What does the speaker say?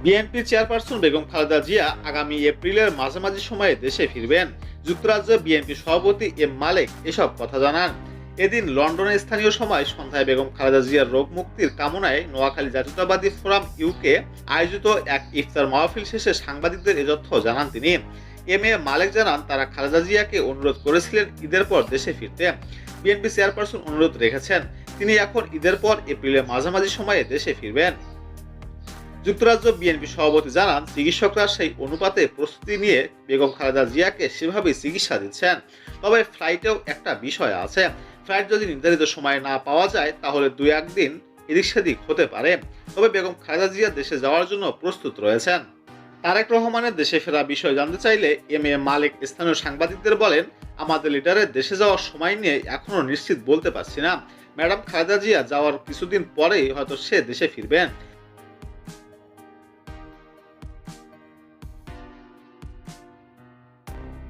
BNP chairperson Begum Khaleda Zia আগামী এপ্রিলের মাঝামাঝি সময়ে দেশে ফিরবেন। যুক্তরাজ্য বিএনপি সভাপতি এম মালেক এসব কথা জানান। এদিন লন্ডনে স্থানীয় সময় সন্ধ্যায় বেগম খালেদা জিয়ার রোগ মুক্তির কামনায় নোয়াখালী জাতীয়তাবাদী ফোরাম ইউকে আয়োজিত এক ইফতার মাহফিল শেষে সাংবাদিকদের এ তথ্য জানান তিনি। এম এ মালেক জানান, তারা খালেদা জিয়াকে অনুরোধ করেছিলেন ঈদের পর দেশে ফিরতে। বিএনপি চেয়ারপারসন অনুরোধ রেখেছেন, তিনি এখন ঈদের পর এপ্রিলের মাঝামাঝি সময়ে দেশে ফিরবেন। যুক্তরাজ্য বিএনপি সভাপতি জানান, চিকিৎসকরা সেই অনুপাতে প্রস্তুতি নিয়ে বেগম খালেদা জিয়াকে সেভাবেই চিকিৎসা দিচ্ছেন। তবে ফ্লাইটেও একটা বিষয় আছে, ফ্লাইট যদি নির্ধারিত সময়ে না পাওয়া যায় তাহলে 2-1 দিন এদিক সেদিক হতে পারে। তবে বেগম খালেদা জিয়া দেশে যাওয়ার জন্য প্রস্তুত রয়েছেন। তারেক রহমানের দেশে ফেরা বিষয় জানতে চাইলে এম এ মালিক স্থানীয় সাংবাদিকদের বলেন, আমাদের লিডারের দেশে যাওয়ার সময় নিয়ে এখনো নিশ্চিত বলতে পারছি না। ম্যাডাম খালেদা জিয়া যাওয়ার কিছুদিন পরেই হয়তো সে দেশে ফিরবেন।